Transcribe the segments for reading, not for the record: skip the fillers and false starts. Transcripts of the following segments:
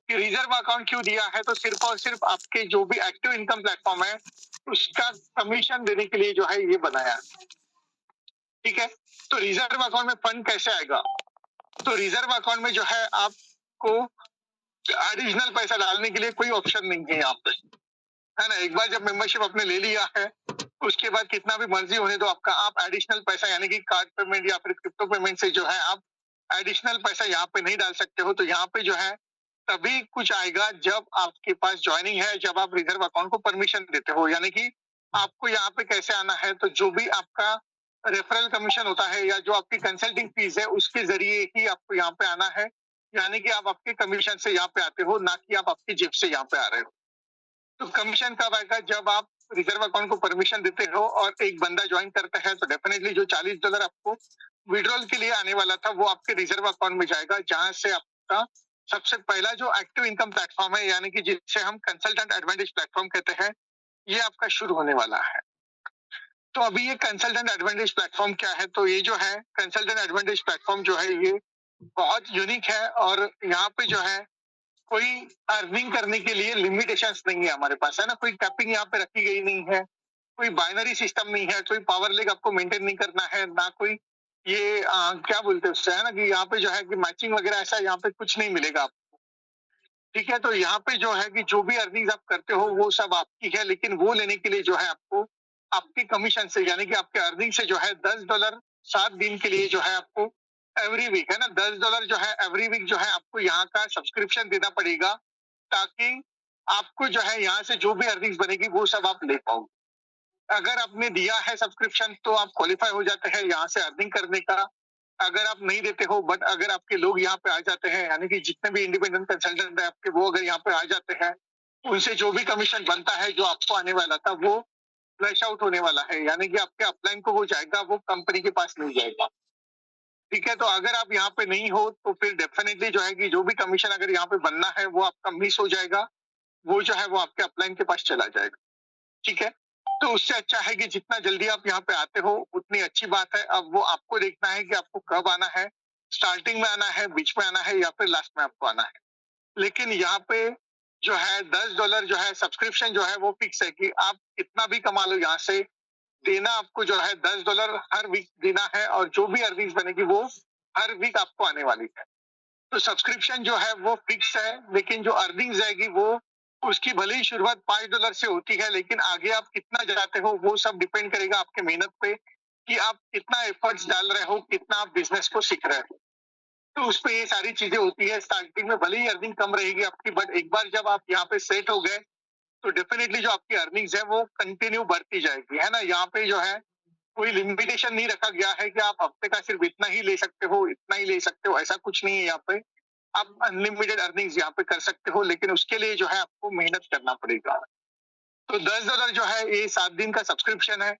कि reserve account क्यों दिया है, तो सिर्फ और सिर्फ आपके जो भी एक्टिव इनकम प्लेटफॉर्म है, उसका कमीशन देने के लिए जो है ये बनाया है। ठीक है? तो रिजर्व अकाउंट में फंड कैसे आएगा? तो रिजर्व अकाउंट में जो है आपको एडिशनल पैसा डालने के लिए कोई ऑप्शन नहीं है यहाँ पे, है ना? एक बार जब मेंबरशिप आपने ले लिया है, उसके बाद कितना भी मर्जी होने दो आपका, आप एडिशनल पैसा यानी कि कार्ड पेमेंट या फिर क्रिप्टो पेमेंट से जो है आप एडिशनल पैसा यहाँ पे नहीं डाल सकते हो। तो यहाँ पे जो है तभी कुछ आएगा जब आपके पास ज्वाइनिंग है, जब आप रिजर्व अकाउंट को परमिशन देते हो। यानी कि आपको यहाँ पे कैसे आना है, तो जो भी आपका रेफरल कमीशन होता है या जो आपकी कंसल्टिंग फीस है, उसके जरिए ही आपको यहाँ पे आना है। यानी कि आप आपके कमीशन से यहाँ पे आते हो, ना कि आप आपकी जेब से यहाँ पे आ रहे हो। तो कमीशन कब आएगा? जब आप रिजर्व अकाउंट को परमिशन देते हो और एक बंदा ज्वाइन करता है, तो डेफिनेटली जो $40 आपको विड्रॉल के लिए आने वाला था, वो आपके रिजर्व अकाउंट में जाएगा, जहां से आपका सबसे पहला जो एक्टिव इनकम प्लेटफॉर्म है, यानी कि जिसे हम कंसल्टेंट एडवांटेज प्लेटफॉर्म कहते हैं, ये आपका शुरू होने वाला है। तो अभी ये कंसल्टेंट एडवांटेज प्लेटफॉर्म क्या है? तो ये जो है कंसल्टेंट एडवांटेज प्लेटफॉर्म जो है, ये बहुत यूनिक है और यहाँ पे जो है कोई अर्निंग करने के लिए लिमिटेशंस नहीं है हमारे पास, है ना? कोई कैपिंग यहाँ पे रखी गई नहीं है, कोई बाइनरी सिस्टम नहीं है, कोई पावर लेग आपको मेंटेन नहीं करना है, ना कोई ये क्या बोलते हैं उससे, है ना, कि यहाँ पे जो है कि मैचिंग वगैरह ऐसा यहाँ पे कुछ नहीं मिलेगा आपको। ठीक है? तो यहाँ पे जो है कि जो भी अर्निंग आप करते हो वो सब आपकी है, लेकिन वो लेने के लिए जो है आपको आपके कमीशन से यानी कि आपके अर्निंग से जो है $10 7 दिन के लिए जो है आपको एवरी वीक, है ना, $10 जो है एवरी वीक जो है आपको यहाँ का सब्सक्रिप्शन देना पड़ेगा, ताकि आपको जो है यहाँ से जो भी अर्निंग्स बनेगी वो सब आप ले पाओ। अगर आपने दिया है सब्सक्रिप्शन तो आप क्वालिफाई हो जाते हैं यहाँ से अर्निंग करने का। अगर आप नहीं देते हो बट अगर आपके लोग यहाँ पे आ जाते हैं, यानी कि जितने भी इंडिपेंडेंट कंसल्टेंट है आपके, वो अगर यहाँ पे आ जाते हैं, उनसे जो भी कमीशन बनता है जो आपको आने वाला था, वो फ्लैश आउट होने वाला है, यानी कि आपके अपलाइन को वो जाएगा, वो कंपनी के पास नहीं जाएगा। ठीक है? तो अगर आप यहाँ पे नहीं हो तो फिर डेफिनेटली जो है कि जो भी कमीशन अगर यहाँ पे बनना है वो आपका मिस हो जाएगा, वो जो है वो आपके अपलाइन के पास चला जाएगा। ठीक है? तो उससे अच्छा है कि जितना जल्दी आप यहाँ पे आते हो उतनी अच्छी बात है। अब वो आपको देखना है कि आपको कब आना है, स्टार्टिंग में आना है, बीच में आना है या फिर लास्ट में आपको आना है। लेकिन यहाँ पे जो है $10 जो है सब्सक्रिप्शन जो है वो फिक्स है कि आप कितना भी कमा लो यहाँ से, देना आपको जो है $10 हर वीक देना है और जो भी अर्निंग्स बनेगी वो हर वीक आपको आने वाली है। तो सब्सक्रिप्शन जो है वो फिक्स है, लेकिन जो अर्निंग्स आएगी वो उसकी भले ही शुरुआत $5 से होती है, लेकिन आगे आप कितना जाते हो वो सब डिपेंड करेगा आपके मेहनत पे, कि आप कितना एफर्ट्स डाल रहे हो, कितना आप बिजनेस को सीख रहे हो। तो उस पे ये सारी चीजें होती है। स्टार्टिंग में भले ही अर्निंग कम रहेगी आपकी, बट एक बार जब आप यहाँ पे सेट हो गए तो डेफिनेटली जो आपकी अर्निंग्स है वो कंटिन्यू बढ़ती जाएगी, है ना? यहाँ पे जो है कोई लिमिटेशन नहीं रखा गया है कि आप हफ्ते का सिर्फ इतना ही ले सकते हो, इतना ही ले सकते हो, ऐसा कुछ नहीं है यहाँ पे। आप अनलिमिटेड अर्निंग्स यहाँ पे कर सकते हो, लेकिन उसके लिए जो है आपको मेहनत करना पड़ेगा। तो $10 जो है ये 7 दिन का सब्सक्रिप्शन है।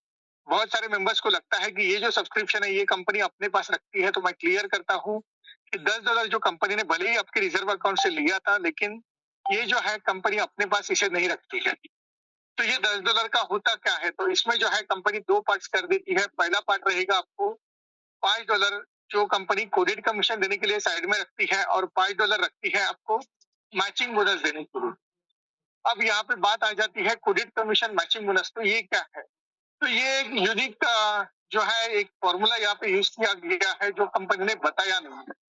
बहुत सारे मेंबर्स को लगता है कि ये जो सब्सक्रिप्शन है ये कंपनी अपने पास रखती है, तो मैं क्लियर करता हूँ कि $10 जो कंपनी ने भले ही आपके रिजर्व अकाउंट से लिया था, लेकिन ये जो है कंपनी अपने पास इसे नहीं रखती है। तो ये $10 का होता क्या है? तो इसमें जो है कंपनी 2 पार्ट्स कर देती है। पहला पार्ट रहेगा आपको $5 जो कंपनी कोडेड कमीशन देने के लिए साइड में रखती है और $5 रखती है आपको मैचिंग बोनस देने के लिए। अब यहाँ पे बात आ जाती है कोडेड कमीशन मैचिंग बोनस, तो ये क्या है? तो ये एक यूनिक जो है एक फॉर्मूला यहाँ पे यूज किया गया है जो कंपनी ने बताया नहीं है।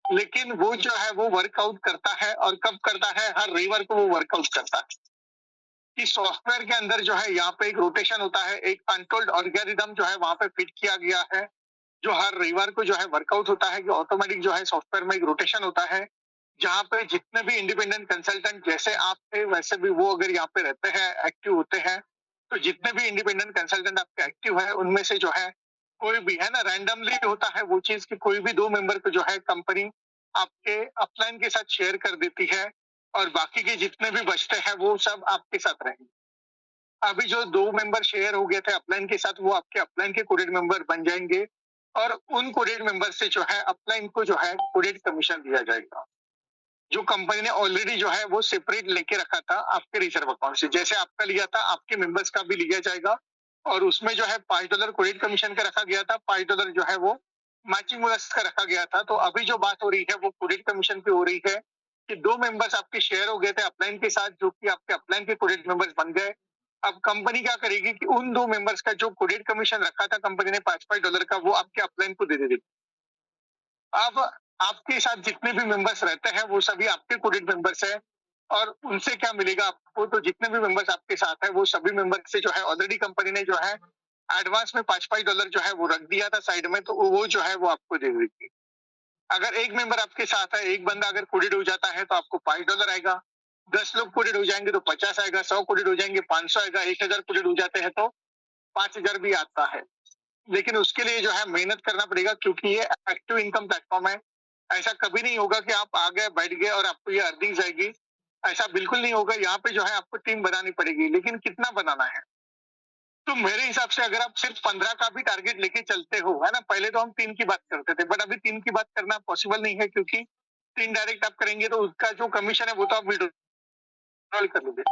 लेकिन वो जो है वो वर्कआउट करता है, और कब करता है? हर रविवार को वो वर्कआउट करता है। कि सॉफ्टवेयर के अंदर जो है यहाँ पे एक रोटेशन होता है, एक कंट्रोल्ड एल्गोरिदम जो है वहां पे फिट किया गया है, जो हर रविवार को जो है वर्कआउट होता है, कि ऑटोमेटिक जो है सॉफ्टवेयर में एक रोटेशन होता है, जहाँ पे जितने भी इंडिपेंडेंट कंसल्टेंट जैसे आप थे वैसे भी वो अगर यहाँ पे रहते हैं, एक्टिव होते हैं, तो जितने भी इंडिपेंडेंट कंसल्टेंट आपके एक्टिव है उनमें से जो है कोई भी, है ना, रैंडमली होता है वो चीज कि कोई भी 2 मेंबर को जो है कंपनी आपके अपलाइन के साथ शेयर कर देती है, और बाकी के जितने भी बचते हैं वो सब आपके साथ रहेंगे। अभी जो 2 मेंबर शेयर हो गए थे अपलाइन के साथ, वो आपके अपलाइन के कोडेड मेंबर बन जाएंगे, और उन कोडेड मेंबर से जो है अपलाइन को जो है कोडेड कमीशन दिया जाएगा, जो कंपनी ने ऑलरेडी जो है वो सेपरेट लेके रखा था आपके रिजर्व अकाउंट से। जैसे आपका लिया था, आपके मेंबर्स का भी लिया जाएगा, और उसमें जो है $5 कोडेड कमीशन का रखा गया था, $5 जो है वो मैचिंग बोनस का रखा गया था। तो अभी जो बात हो रही है वो कोडेड कमीशन की हो रही है, कि 2 मेंबर्स आपके शेयर हो गए थे अपलाइन के साथ, जो कि आपके अपलाइन के कोडेड मेंबर्स बन गए। अब कंपनी क्या करेगी कि उन 2 मेंबर्स का जो कोडेड कमीशन रखा था कंपनी ने $5-5 का, वो आपके अपलाइन को दे देगी। अब आपके साथ जितने भी मेंबर्स रहते हैं वो सभी आपके कोडेड मेंबर्स हैं, और उनसे क्या मिलेगा आपको, तो जितने भी मेंबर्स आपके साथ हैं वो सभी मेंबर्स से जो है ऑलरेडी कंपनी ने जो है एडवांस में $5-5 जो है वो रख दिया था साइड में, तो वो जो है वो आपको दे देगी। अगर एक मेंबर आपके साथ है, एक बंदा अगर कोडेड हो जाता है तो आपको $5 आएगा। 10 लोग कोडेड हो जाएंगे तो 50 आएगा, 100 कोडेड हो जाएंगे 500 आएगा, 1000 कोडेड हो जाते हैं तो 5000 भी आता है। लेकिन उसके लिए जो है मेहनत करना पड़ेगा, क्योंकि ये एक्टिव इनकम प्लेटफॉर्म है। ऐसा कभी नहीं होगा कि आप आ गए, बैठ गए और आपको ये अर्निंग्स आएगी। ऐसा बिल्कुल नहीं होगा। यहाँ पे जो है आपको टीम बनानी पड़ेगी, लेकिन कितना बनाना है? तो मेरे हिसाब से अगर आप सिर्फ 15 का भी टारगेट लेके चलते हो, है ना? पहले तो हम 3 की बात करते थे, बट अभी 3 की बात करना पॉसिबल नहीं है, क्योंकि 3 डायरेक्ट आप करेंगे तो उसका जो कमीशन है वो तो आप विड्रॉल कर लोगे।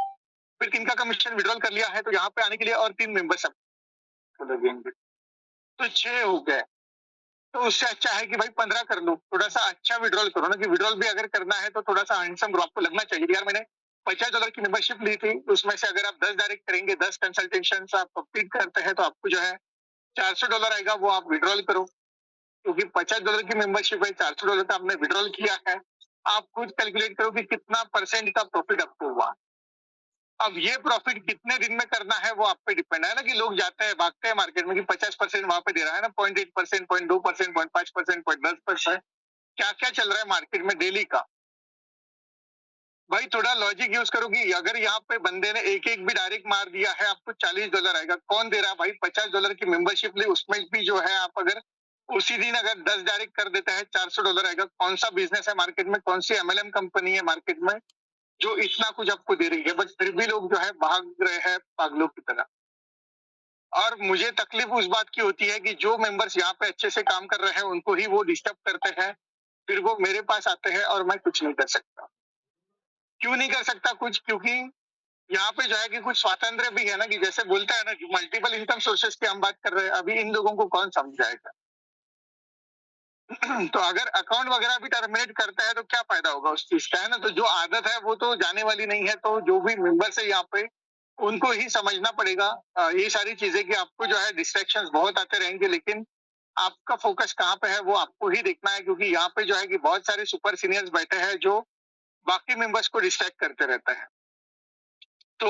फिर 3 का कमीशन विड्रॉल कर लिया है तो यहाँ पे आने के लिए और 3 मेंबर्स आपको लगेंगे। तो 6 हो गए। तो उससे अच्छा है कि भाई 15 कर लो, थोड़ा-सा अच्छा विड्रॉल करो ना, कि विड्रॉल भी अगर करना है तो थोड़ा-सा हैंडसम ग्रो आपको लगना चाहिए कि यार मैंने $50 की मेंबरशिप ली थी, उसमें से अगर आप 10 डायरेक्ट करेंगे, 10 कंसल्टेशंस आप कंप्लीट करते हैं तो आपको जो है $400 आएगा, वो आप विड्रॉल करो। क्योंकि $50 की मेंबरशिप है, $400 का आपने विड्रॉल किया है। आप खुद कैलकुलेट करो कि कितना परसेंट का प्रॉफिट आपको हुआ। अब ये प्रॉफिट कितने दिन में करना है वो आप पे डिपेंड है ना, कि लोग जाते हैं, भागते हैं मार्केट में कि 50% वहां पे दे रहा है ना, 0.8%, 0.2%, 0.5%, 0.10%, क्या-क्या चल रहा है मार्केट में डेली का। भाई थोड़ा लॉजिक यूज करो कि अगर यहाँ पे बंदे ने एक-एक भी डायरेक्ट मार दिया है, आपको $40 आएगा। कौन दे रहा है भाई? $50 की मेंबरशिप ली, उसमें भी जो है आप अगर उसी दिन अगर 10 डायरेक्ट कर देते हैं, $400 आएगा। कौन सा बिजनेस है मार्केट में, कौन सी एमएलएम कंपनी है मार्केट में जो इतना कुछ आपको दे रही है, बट फिर भी लोग जो है भाग रहे हैं पागलों की तरह। और मुझे तकलीफ उस बात की होती है कि जो मेंबर्स यहाँ पे अच्छे से काम कर रहे हैं उनको ही वो डिस्टर्ब करते हैं, फिर वो मेरे पास आते हैं और मैं कुछ नहीं कर सकता। क्यों नहीं कर सकता कुछ? क्योंकि यहाँ पे जो है कि कुछ स्वातंत्र्य भी है ना, कि जैसे बोलते हैं ना कि मल्टीपल इनकम सोर्सेस की हम बात कर रहे हैं, अभी इन लोगों को कौन समझाएगा? तो अगर अकाउंट वगैरह भी टर्मिनेट करते हैं तो क्या फायदा होगा उस चीज का, है ना? तो जो आदत है वो तो जाने वाली नहीं है, तो जो भी मेंबर्स है यहाँ पे उनको ही समझना पड़ेगा ये सारी चीजें, कि आपको जो है डिस्ट्रैक्शंस बहुत आते रहेंगे, लेकिन आपका फोकस कहाँ पे है वो आपको ही देखना है, क्योंकि यहाँ पे जो है कि बहुत सारे सुपर सीनियर्स बैठे हैं जो बाकी मेंबर्स को डिस्ट्रैक्ट करते रहते हैं। तो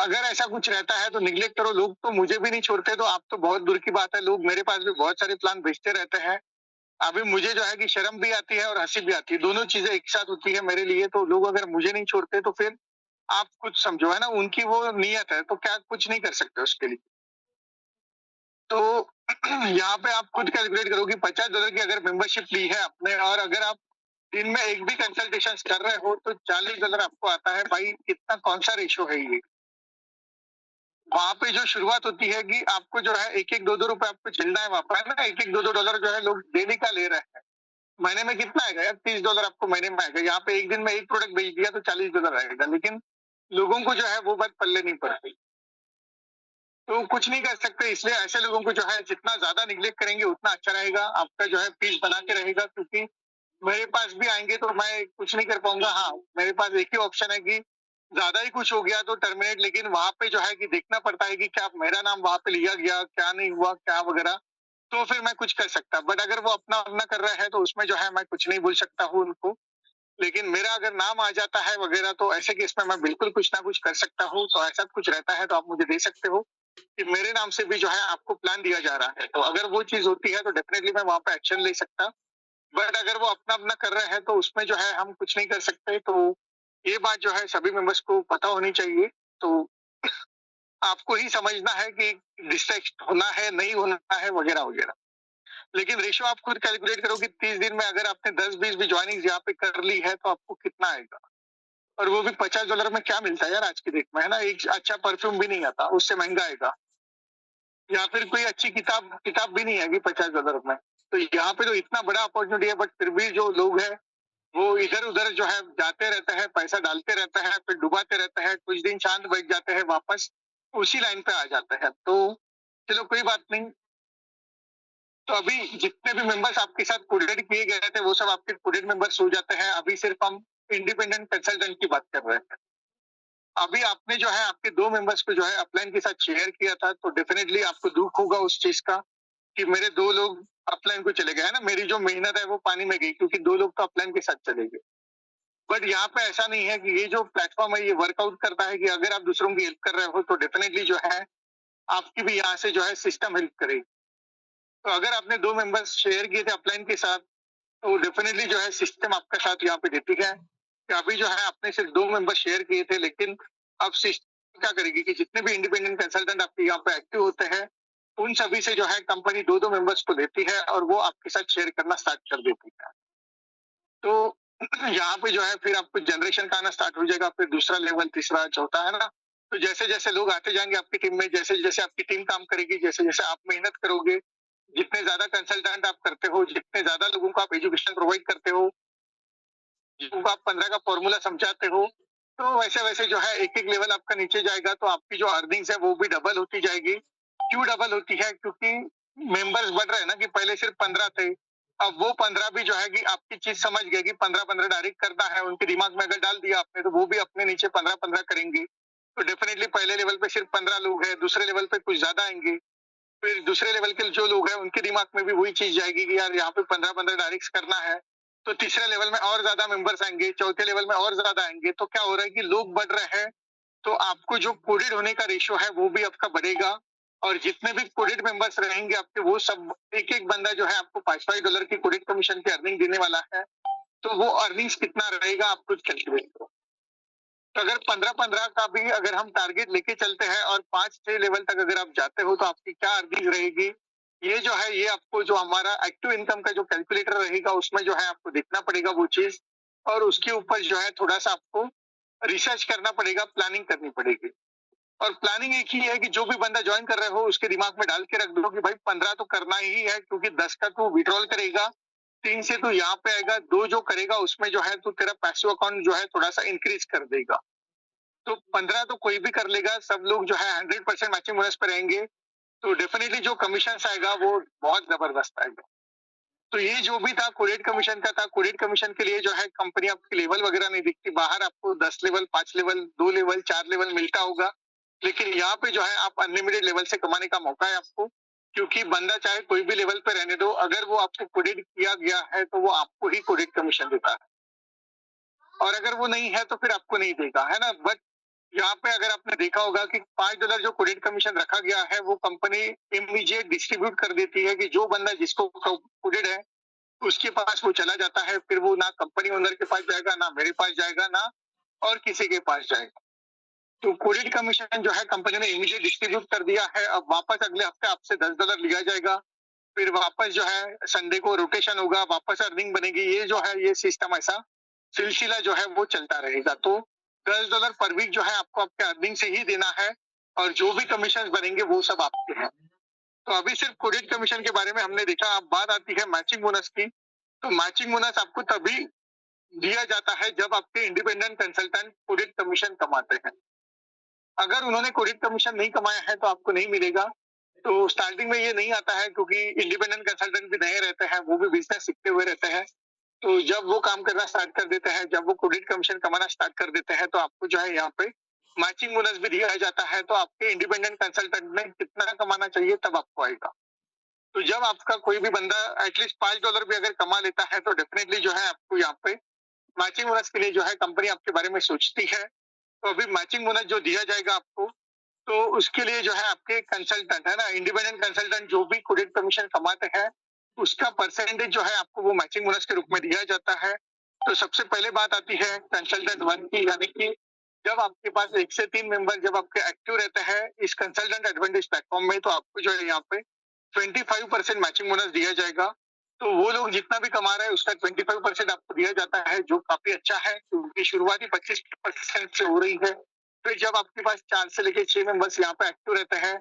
अगर ऐसा कुछ रहता है तो निग्लेक्ट करो। लोग तो मुझे भी नहीं छोड़ते, तो आप तो बहुत दूर की बात है, लोग मेरे पास भी बहुत सारे प्लान भेजते रहते हैं। अभी मुझे जो है कि शर्म भी आती है और हँसी भी आती है, दोनों चीज़ें एक साथ होती है मेरे लिए। तो लोग अगर मुझे नहीं छोड़ते तो फिर आप कुछ समझो, है ना? उनकी वो नियत है, तो क्या कुछ नहीं कर सकते उसके लिए। तो यहाँ पे आप खुद कैलकुलेट करो कि $50 की अगर मेंबरशिप ली है आपने, और अगर आप दिन में एक भी कंसल्टेशंस कर रहे हो तो $40 आपको आता है। भाई कितना कौन-सा रेशियो है ये? वहाँ पे जो शुरुआत होती है कि आपको जो है 1-1, ₹2-2 आपको झेलना है वहाँ पे, है ना? 1-1, $2-2 जो है लोग डेली का ले रहे हैं। महीने में कितना आएगा यार? $30 आपको महीने में आएगा। यहाँ पे एक दिन में 1 प्रोडक्ट बेच दिया तो $40 आएगा, लेकिन लोगों को जो है वो बात पल्ले नहीं पड़ती। तो कुछ नहीं कर सकते, इसलिए ऐसे लोगों को जो है जितना ज़्यादा निग्लेक्ट करेंगे उतना अच्छा रहेगा। आपका जो है पीस बना के रहेगा, क्योंकि मेरे पास भी आएँगे तो मैं कुछ नहीं कर पाऊँगा। हाँ, मेरे पास एक ही ऑप्शन है कि ज़्यादा ही कुछ हो गया तो टर्मिनेट, लेकिन वहाँ पे जो है कि देखना पड़ता है कि क्या मेरा नाम वहाँ पे लिया गया, क्या नहीं हुआ, क्या वगैरह, तो फिर मैं कुछ कर सकता। बट अगर वो अपना-अपना कर रहा है तो उसमें जो है मैं कुछ नहीं बोल सकता हूँ उनको। लेकिन मेरा अगर नाम आ जाता है वगैरह तो ऐसे केस में मैं बिल्कुल कुछ ना कुछ कर सकता हूँ। तो ऐसा कुछ रहता है तो आप मुझे दे सकते हो कि मेरे नाम से भी जो है आपको प्लान दिया जा रहा है। तो अगर वो चीज़ होती है तो डेफ़िनेटली मैं वहाँ पे एक्शन ले सकता। बट अगर वो अपना-अपना कर रहे हैं तो उसमें जो है हम कुछ नहीं कर सकते। तो ये बात जो है सभी मेंबर्स को पता होनी चाहिए। तो आपको ही समझना है कि डिस्ट्रैक्ट होना है, नहीं होना है वगैरह-वगैरह। लेकिन रेशियो आप खुद कैलकुलेट करो कि 30 दिन में अगर आपने 10-20 भी जॉइनिंग्स यहाँ पे कर ली है तो आपको कितना आएगा? और वो भी $50 में क्या मिलता है यार आज की डेट में, है ना? एक अच्छा परफ्यूम भी नहीं आता, उससे महँगा आएगा। या फिर कोई अच्छी किताब किताब भी नहीं आएगी $50 में। तो यहाँ पे तो इतना बड़ा अपॉर्च्युनिटी है, बट फिर भी जो लोग हैं वो इधर-उधर जो है जाते रहते हैं, पैसा डालते रहते हैं, फिर डुबाते रहते हैं, कुछ दिन शांत बैठ जाते हैं, वापस उसी लाइन पे आ जाते हैं। तो चलो कोई बात नहीं। तो अभी जितने भी मेंबर्स आपके साथ कोडेड किए गए थे, वो सब आपके कोडेड मेंबर्स हो जाते हैं। अभी सिर्फ हम इंडिपेंडेंट कंसल्टेंट की बात कर रहे हैं। अभी आपने जो है आपके 2 मेंबर्स को जो है अपलाइन के साथ शेयर किया था, तो डेफिनिटली आपको दुःख होगा उस चीज़ का कि मेरे 2 लोग अपलाइन को चले गए, है ना? मेरी जो मेहनत है वो पानी में गई क्योंकि 2 लोग तो अपलाइन के साथ चले गए। बट यहाँ पे ऐसा नहीं है कि ये जो प्लेटफ़ॉर्म है ये वर्कआउट करता है कि अगर आप दूसरों की हेल्प कर रहे हो तो डेफिनिटली जो है आपकी भी यहाँ से जो है सिस्टम हेल्प करेगी। तो अगर आपने 2 मेंबर्स शेयर किए थे अपलाइन के साथ, तो डेफिनिटली जो है सिस्टम आपका साथ यहाँ पे देती है कि अभी जो है आपने सिर्फ 2 मेंबर शेयर किए थे, लेकिन अब सिस्टम क्या करेगी कि जितने भी इंडिपेंडेंट कंसल्टेंट आपके यहाँ पे एक्टिव होते हैं, उन सभी से जो है कंपनी 2-2 मेंबर्स को देती है और वो आपके साथ शेयर करना स्टार्ट कर देती है। तो यहाँ पे जो है फिर आपको जनरेशन का आना स्टार्ट हो जाएगा, फिर दूसरा लेवल, तीसरा, चौथा, है ना? तो जैसे-जैसे लोग आते जाएँगे आपकी टीम में, जैसे-जैसे आपकी टीम काम करेगी, जैसे-जैसे आप मेहनत करोगे, जितने ज़्यादा कंसल्टेंट आप करते हो, जितने ज़्यादा लोगों को आप एजुकेशन प्रोवाइड करते हो, जिनको आप 15 का फ़ॉर्मूला समझाते हो, तो वैसे-वैसे जो है एक-एक लेवल आपका नीचे जाएगा, तो आपकी जो अर्निंग्स है वो भी डबल होती जाएगी। क्यों डबल होती है? क्योंकि मेंबर्स बढ़ रहे हैं ना कि पहले सिर्फ 15 थे, अब वो 15 भी जो है कि आपकी चीज़ समझ गए कि 15-15 डायरेक्ट करना है, उनके दिमाग में अगर डाल दिया आपने, तो वो भी अपने नीचे 15-15 करेंगे। तो डेफिनिटली पहले लेवल पे सिर्फ 15 लोग हैं, दूसरे लेवल पे कुछ ज़्यादा आएँगे। फिर दूसरे लेवल के जो लोग हैं उनके दिमाग में भी वही चीज़ जाएगी कि यार यहाँ पे 15-15 डायरेक्ट करना है। तो तीसरे लेवल में और ज़्यादा मेंबर्स आएँगे, चौथे लेवल में और ज़्यादा आएँगे। तो क्या हो रहा है कि लोग बढ़ रहे हैं, तो आपको जो कोडेड होने का रेशियो है वो भी आपका बढ़ेगा और जितने भी कोडेड मेंबर्स रहेंगे आपके वो सब एक-एक बंदा जो है आपको $5-5 की कोडेड कमीशन की अर्निंग देने वाला है। तो वो अर्निंग्स कितना रहेगा आप खुद कैलकुलेट करो। तो अगर 15-15 का भी अगर हम टारगेट लेके चलते हैं और 5-6 लेवल तक अगर आप जाते हो तो आपकी क्या अर्निंग रहेगी? ये जो है ये आपको जो हमारा एक्टिव इनकम का जो कैलकुलेटर रहेगा उसमें जो है आपको देखना पड़ेगा वो चीज़ और उसके ऊपर जो है थोड़ा-सा आपको रिसर्च करना पड़ेगा, प्लानिंग करनी पड़ेगी। और प्लानिंग एक ही है कि जो भी बंदा जॉइन कर रहे हो उसके दिमाग में डाल के रख दो कि भाई 15 तो करना ही है क्योंकि 10 का तू विथड्रॉल करेगा, 3 से तू यहाँ पे आएगा, 2 जो करेगा उसमें जो है तू तेरा पैसिव अकाउंट जो है थोड़ा-सा इंक्रीज़ कर देगा। तो 15 तो कोई भी कर लेगा, सब लोग जो है 100% मैचिंग बोनस पे रहेंगे, तो डेफिनिटली जो कमीशंस आएगा वो बहुत ज़बरदस्त आएगा। तो ये जो भी था कोरियर कमीशन का था, कोरियर कमीशन के लिए जो है कंपनी आपकी लेवल वगैरह नहीं दिखती, बाहर आपको 10 लेवल, 5 लेवल, 2 लेवल, 4 लेवल मिलता होगा, लेकिन यहाँ पे जो है आप अनलिमिटेड लेवल से कमाने का मौका है आपको, क्योंकि बंदा चाहे कोई भी लेवल पे रहने दो, अगर वो आपको कोडेड किया गया है, तो वो आपको ही कोडेड कमीशन देता है और अगर वो नहीं है, तो फिर आपको नहीं देगा, है ना? बट यहाँ पे अगर आपने देखा होगा कि $5 जो कोडेड कमीशन रखा गया है, वो कंपनी इमीडिएट डिस्ट्रीब्यूट कर देती है कि जो बंदा जिसको कोडेड है, उसके पास वो चला जाता है, फिर वो ना कंपनी ओनर के पास जाएगा, ना मेरे पास जाएगा, ना और किसी के पास जाएगा। तो कोडेड कमीशन जो है कंपनी ने इमीडिएट डिस्ट्रीब्यूट कर दिया है, अब वापस अगले हफ्ते आपसे $10 लिया जाएगा, फिर वापस जो है संडे को रोटेशन होगा, वापस अर्निंग बनेगी, ये जो है ये सिस्टम ऐसा सिलसिला जो है वो चलता रहेगा। तो $10 पर वीक जो है आपको आपके अर्निंग से ही देना है और जो भी कमीशंस बनेंगे वो सब आपके हैं। तो अभी सिर्फ कोडेड कमीशन के बारे में हमने देखा, अब बात आती है मैचिंग बोनस की। तो मैचिंग बोनस आपको तभी दिया जाता है जब आपके इंडिपेंडेंट कंसल्टेंट कोडेड कमीशन कमाते हैं। अगर उन्होंने कोडेड कमीशन नहीं कमाया है तो आपको नहीं मिलेगा। तो स्टार्टिंग में ये नहीं आता है क्योंकि इंडिपेंडेंट कंसल्टेंट भी नए रहते हैं, वो भी बिज़नेस सीखते हुए रहते हैं। तो जब वो काम करना स्टार्ट कर देते हैं, जब वो कोडेड कमीशन कमाना स्टार्ट कर देते हैं, तो आपको जो है यहाँ पे मैचिंग बोनस भी दिया जाता है, तो आपके इंडिपेंडेंट कंसल्टेंट ने कितना कमाना चाहिए तब आपको आएगा। तो जब आपका कोई भी बंदा एटलीस्ट $5 भी अगर कमा लेता है, तो डेफिनिटली जो है आपको यहाँ पे मैचिंग बोनस के लिए जो है कंपनी आपके बारे में सोचती है। तो अभी मैचिंग बोनस जो दिया जाएगा आपको, तो उसके लिए जो है आपके कंसल्टेंट है ना, इंडिपेंडेंट कंसल्टेंट जो भी कोडेड कमीशन कमाते हैं, उसका परसेंटेज जो है आपको वो मैचिंग बोनस के रूप में दिया जाता है। तो सबसे पहले बात आती है कंसल्टेंट 1 की, यानी कि जब आपके पास 1 से 3 मेंबर जब आपके एक्टिव रहते हैं इस कंसल्टेंट एडवांटेज प्लेटफ़ॉर्म में, तो आपको जो है यहाँ पे 25% मैचिंग बोनस दिया जाएगा। तो वो लोग जितना भी कमा रहे हैं उसका 25% आपको दिया जाता है, जो काफ़ी अच्छा है क्योंकि शुरुआती 25% से हो रही है। फिर जब आपके पास 4 से लेके 6 मेंबर्स यहाँ पे एक्टिव रहते हैं,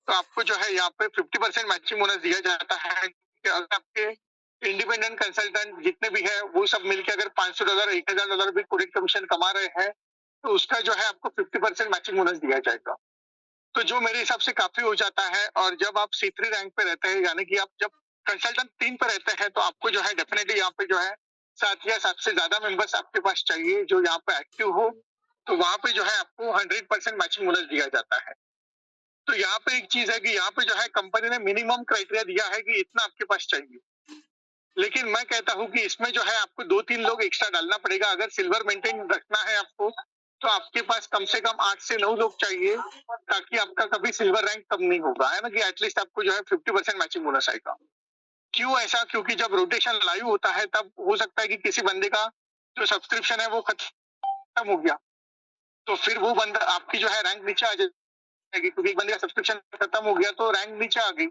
तो आपको जो है यहाँ पे 50% मैचिंग बोनस दिया जाता है कि अगर आपके इंडिपेंडेंट कंसल्टेंट जितने भी हैं, वो सब मिलके अगर $500, $1000 भी कोडिंग कमीशन कमा रहे हैं, तो उसका जो है आपको 50% मैचिंग बोनस दिया जाएगा। तो जो मेरे हिसाब से काफ़ी हो जाता है और जब आप C3 रैंक पे रहते हैं, यानी कि आप जब कंसल्टेंट 3 पे रहते हैं, तो आपको जो है डेफिनिटली यहाँ पे जो है 7 या 7 से ज़्यादा मेंबर्स आपके पास चाहिए जो यहाँ पे एक्टिव हो, तो वहाँ पे जो है आपको 100% मैचिंग बोनस दिया जाता है। तो यहाँ पे एक चीज़ है कि यहाँ पे जो है कंपनी ने मिनिमम क्राइटेरिया दिया है कि इतना आपके पास चाहिए। लेकिन मैं कहता हूँ कि इसमें जो है आपको 2-3 लोग एक्स्ट्रा डालना पड़ेगा। अगर सिल्वर मेंटेन रखना है आपको, तो आपके पास कम से कम 8 से 9 लोग चाहिए, ताकि आपका कभी सिल्वर रैंक कम नहीं होगा, है ना? कि एटलीस्ट आपको जो है 50% मैचिंग बोनस आएगा। क्यों ऐसा? क्योंकि जब रोटेशन लाइव होता है तब हो सकता है कि किसी बंदे का जो सब्सक्रिप्शन है वो खत्म हो गया, तो फिर वो बंदा आपकी जो है रैंक नीचे आ जाएगी, क्योंकि एक बंदे का सब्सक्रिप्शन खत्म हो गया तो रैंक नीचे आ गई।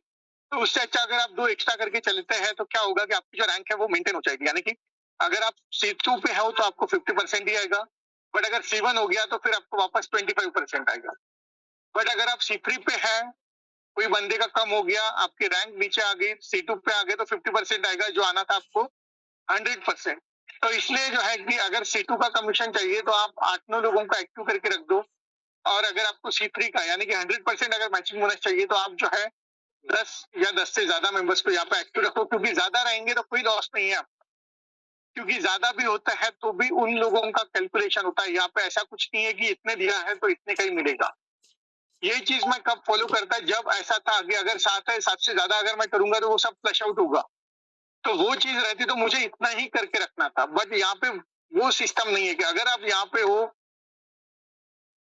तो उससे अच्छा अगर आप 2 एक्स्ट्रा करके चलते हैं तो क्या होगा कि आपकी जो रैंक है वो मेंटेन हो जाएगी। यानी कि अगर आप C2 पे हो तो आपको 50% ही आएगा, बट अगर C1 हो गया तो फिर आपको वापस 25% आएगा। बट अगर आप C3 पे हैं, कोई बंदे का कम हो गया, आपकी रैंक नीचे आ गई, C2 पे आ गए तो 50% आएगा, जो आना था आपको 100%। तो इसलिए जो है कि अगर C2 का कमीशन चाहिए तो आप 8-9 लोगों को एक्टिव करके रख दो, और अगर आपको C3 का यानी कि 100% अगर मैचिंग बोनस चाहिए तो आप जो है 10 या 10 से ज्यादा मेंबर्स को यहाँ पे एक्टिव रखो, क्योंकि ज्यादा रहेंगे तो कोई लॉस नहीं है आपका। क्योंकि ज्यादा भी होता है तो भी उन लोगों का कैलकुलेशन होता है, यहाँ पे ऐसा कुछ नहीं है कि इतने दिया है तो इतने का ही मिलेगा। ये चीज मैं कब फॉलो करता है, जब ऐसा था कि अगर 7 है, 7 से ज्यादा अगर मैं करूंगा तो वो सब फ्लश आउट होगा। तो वो चीज रहती तो मुझे इतना ही करके रखना था, बट यहाँ पे वो सिस्टम नहीं है कि अगर आप यहाँ पे हो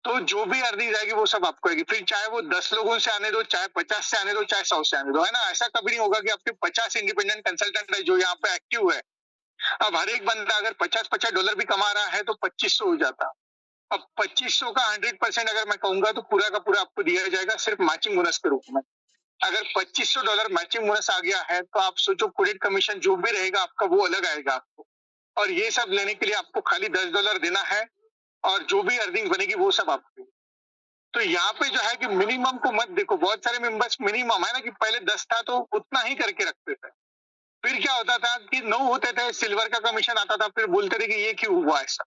तो जो भी अर्निंग आएगी वो सब आपको आएगी। फिर चाहे वो 10 लोगों से आने दो, चाहे 50 से आने दो, चाहे 100 से आने दो, है ना? ऐसा कभी नहीं होगा कि आपके 50 इंडिपेंडेंट कंसल्टेंट है जो यहाँ पे एक्टिव है। अब हर एक बंदा अगर $50-50 भी कमा रहा है तो 2500 हो जाता। अब 2500 का 100% अगर मैं कहूंगा तो पूरा का पूरा आपको दिया जाएगा सिर्फ मैचिंग बोनस के रूप में। अगर $2500 मैचिंग बोनस आ गया है तो आप सोचो क्रेडिट कमीशन जो भी रहेगा आपका वो अलग आएगा आपको, और ये सब लेने के लिए आपको खाली $10 देना है, और जो भी अर्निंग बनेगी वो सब आपकी। तो यहाँ पे जो है कि मिनिमम को मत देखो। बहुत सारे मेंबर्स मिनिमम है ना कि पहले 10 था तो उतना ही करके रखते थे। फिर क्या होता था कि 9 होते थे, सिल्वर का कमीशन आता था, फिर बोलते थे कि ये क्यों हुआ ऐसा।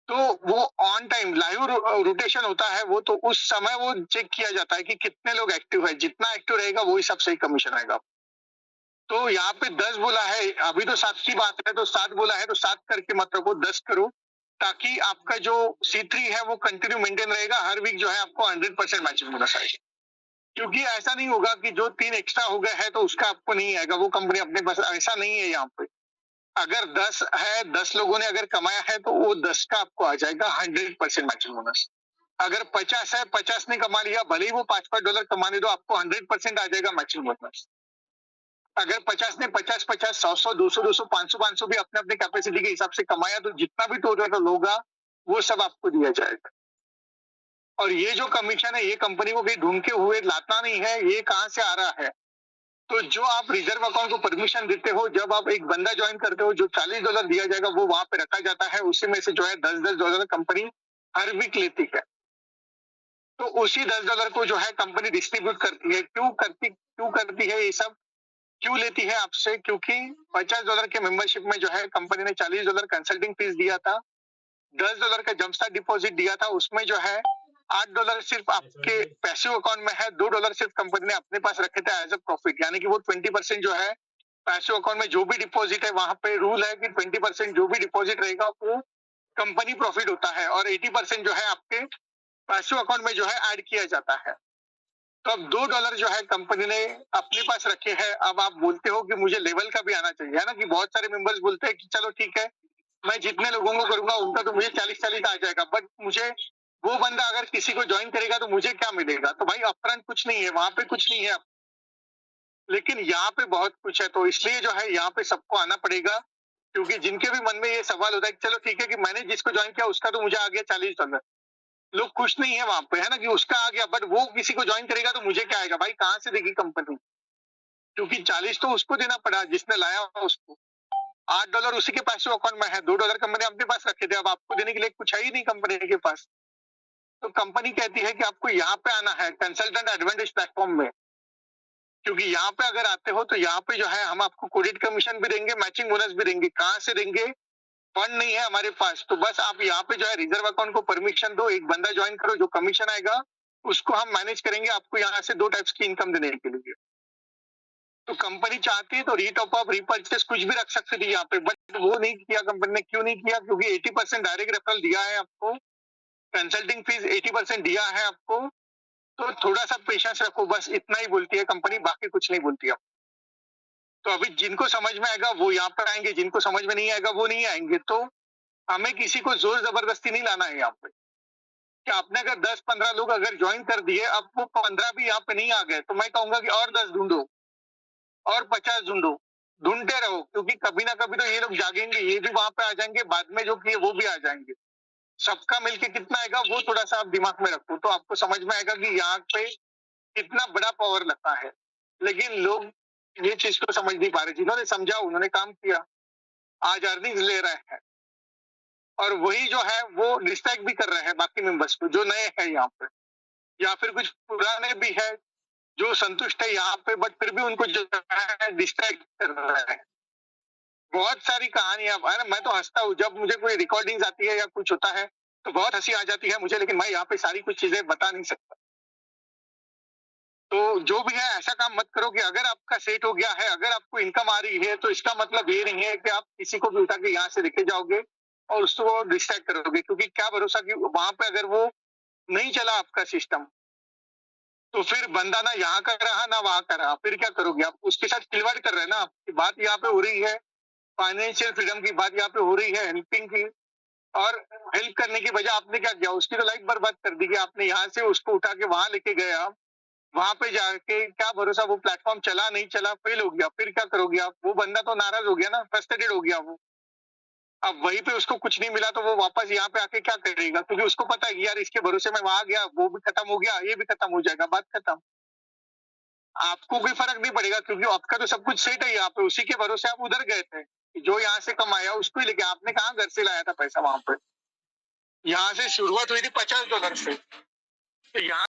तो वो ऑन टाइम लाइव रोटेशन होता है, वो तो उस समय वो चेक किया जाता है कि कितने लोग एक्टिव है, जितना एक्टिव रहेगा वही सबसे ही कमीशन आएगा। तो यहाँ पे 10 बोला है, अभी तो 7 की बात है, तो 7 बोला है तो 7 करके मत रखो, 10 करो, ताकि आपका जो C3 है वो कंटिन्यू मेंटेन रहेगा। हर वीक जो है आपको 100% मैचिंग बोनस आएगा। क्योंकि ऐसा नहीं होगा कि जो 3 एक्स्ट्रा हो गए हैं तो उसका आपको नहीं आएगा, वो कंपनी अपने पास, ऐसा नहीं है यहाँ पे। अगर 10 है, 10 लोगों ने अगर कमाया है तो वो 10 का आपको आ जाएगा 100% मैचिंग बोनस। अगर 50 है, 50 ने कमा लिया, भले ही वो $5-5 कमाने दो, आपको 100% आ जाएगा मैचिंग बोनस। अगर 50 ने 50-50, 100-100, 200-200, 500-500 भी अपने अपने कैपेसिटी के हिसाब से कमाया, तो जितना भी टोटल होगा वो सब आपको दिया जाएगा। और ये जो कमीशन है ये कंपनी को कहीं ढूंढ के हुए लाता नहीं है, ये कहाँ से आ रहा है? तो जो आप रिजर्व अकाउंट को परमिशन देते हो, जब आप एक बंदा ज्वाइन करते हो, जो $40 दिया जाएगा वो वहां पे रखा जाता है, उसी में से जो है $10-10 कंपनी हर वीक लेती है। तो उसी $10 को जो है कंपनी डिस्ट्रीब्यूट करती है। क्यों करती है ये सब? क्यों लेती है आपसे? क्योंकि $50 के मेंबरशिप में जो है कंपनी ने $40 कंसल्टिंग फीस दिया था, $10 का जंपस्टार्ट डिपॉजिट दिया था, उसमें जो है $8 सिर्फ आपके पैसिव अकाउंट में है, $2 सिर्फ कंपनी ने अपने पास रखे थे एज अ प्रॉफिट। यानी कि वो 20% जो है पैसिव अकाउंट में जो भी डिपॉजिट है, वहां पे रूल है कि 20% जो भी डिपॉजिट रहेगा वो कंपनी प्रॉफिट होता है, और 80% जो है आपके पैसिव अकाउंट में जो है ऐड किया जाता है। तो अब $2 जो है कंपनी ने अपने पास रखे हैं। अब आप बोलते हो कि मुझे लेवल का भी आना चाहिए, है ना? कि बहुत सारे मेंबर्स बोलते हैं कि चलो ठीक है, मैं जितने लोगों को करूंगा उनका तो मुझे 40-40 आ जाएगा, बट मुझे वो बंदा अगर किसी को ज्वाइन करेगा तो मुझे क्या मिलेगा? तो भाई अपफ्रंट कुछ नहीं है, वहां पे कुछ नहीं है, लेकिन यहाँ पे बहुत कुछ है। तो इसलिए जो है यहाँ पे सबको आना पड़ेगा, क्योंकि जिनके भी मन में ये सवाल होता है कि चलो ठीक है कि मैंने जिसको ज्वाइन किया उसका तो मुझे आ गया $40, लोग खुश नहीं है वहां पे, है ना? कि उसका आ गया, बट वो किसी को ज्वाइन करेगा तो मुझे क्या आएगा? भाई कहाँ से देगी कंपनी? क्योंकि 40 तो उसको देना पड़ा जिसने लाया हुआ उसको, $8 उसी के पैसे अकाउंट में है, $2 कंपनी अपने पास रखे थे, अब आपको देने के लिए कुछ है ही नहीं कंपनी के पास। तो कंपनी कहती है कि आपको यहाँ पे आना है कंसल्टेंट एडवांटेज प्लेटफॉर्म में, क्योंकि यहाँ पे अगर आते हो तो यहाँ पे जो है हम आपको क्रेडिट कमीशन भी देंगे, मैचिंग बोनस भी देंगे। कहाँ से देंगे? फंड नहीं है हमारे पास, तो बस आप यहाँ पे जो है रिजर्व अकाउंट को परमिशन दो, एक बंदा ज्वाइन करो, जो कमीशन आएगा उसको हम मैनेज करेंगे, आपको यहाँ से 2 टाइप्स की इनकम देने के लिए। तो कंपनी चाहती है तो रीटॉप अप, रीपर्चेस कुछ भी रख सकती थी यहाँ पे, बट वो नहीं किया कंपनी ने। क्यों नहीं किया? क्योंकि 80% डायरेक्ट रेफरल दिया है आपको, कंसल्टिंग फीस 80% दिया है आपको, तो थोड़ा-सा पेशेंस रखो, बस इतना ही बोलती है कंपनी, बाकी कुछ नहीं बोलती है। तो अभी जिनको समझ में आएगा वो यहाँ पर आएँगे, जिनको समझ में नहीं आएगा वो नहीं आएँगे। तो हमें किसी को ज़ोर-ज़बरदस्ती नहीं लाना है यहाँ पे। कि आपने अगर 10-15 लोग अगर जॉइन कर दिए, अब वो 15 भी यहाँ पे नहीं आ गए, तो मैं कहूँगा कि और 10 ढूँढो, और 50 ढूँढो। ढूँढते रहो, क्योंकि कभी ना कभी तो ये लोग जागेंगे, ये भी वहाँ पे आ जाएँगे, बाद में जो किए वो भी आ जाएँगे। सबका मिलके कितना आएगा वो थोड़ा-सा आप दिमाग में रखो, तो आपको समझ में आएगा कि यहाँ पे कितना बड़ा पावर लगता है। लेकिन लोग ये चीज़ को समझ नहीं पा रहे। जिन्होंने समझा उन्होंने काम किया, आज अर्निंग्स ले रहे हैं, और वही जो है वो डिस्ट्रैक्ट भी कर रहे हैं बाकी मेंबर्स को जो नए हैं यहाँ पे, या फिर कुछ पुराने भी हैं जो संतुष्ट है यहाँ पे, बट फिर भी उनको जो है डिस्ट्रैक्ट कर रहे हैं। बहुत सारी कहानियाँ, अरे मैं तो हँसता हूँ जब मुझे कोई रिकॉर्डिंग्स आती है या कुछ होता है, तो बहुत हँसी आ जाती है मुझे, लेकिन मैं यहाँ पे सारी कुछ चीज़ें बता नहीं सकता। तो जो भी है ऐसा काम मत करो कि अगर आपका सेट हो गया है, अगर आपको इनकम आ रही है, तो इसका मतलब ये नहीं है कि आप किसी को भी उठा के यहाँ से लेके जाओगे और उसको डिस्ट्रैक्ट करोगे, क्योंकि क्या भरोसा कि वहाँ पे अगर वो नहीं चला आपका सिस्टम, तो फिर बंदा ना यहाँ का रहा ना वहाँ का रहा, फिर क्या करोगे आप? उसके साथ खिलवाड़ कर रहे हैं ना आप। बात यहाँ पे हो रही है फाइनेंशियल फ्रीडम की, बात यहाँ पे हो रही है हेल्पिंग की, और हेल्प करने की बजाय आपने क्या किया? उसकी तो लाइफ बर्बाद कर दी कि आपने यहाँ से उसको उठा के वहाँ लेके गए आप। वहाँ पे जाके क्या भरोसा वो प्लेटफ़ॉर्म चला, नहीं चला, फेल हो गया, फिर क्या करोगे आप? वो बंदा तो नाराज़ हो गया ना, फ्रस्ट्रेटेड हो गया वो। अब वहीं पे उसको कुछ नहीं मिला तो वो वापस यहाँ पे आके क्या करेगा? क्योंकि उसको पता है कि यार इसके भरोसे मैं वहाँ गया, वो भी खत्म हो गया, ये भी खत्म हो जाएगा, बात खत्म। आपको कोई फ़र्क नहीं पड़ेगा, क्योंकि आपका तो सब कुछ सेट है यहाँ पे, उसी के भरोसे आप उधर गए थे। जो यहाँ से कमाया उसको ही लेके, आपने कहाँ घर से लाया था पैसा वहाँ पे? यहाँ से शुरुआत हुई थी $50 से। तो यहाँ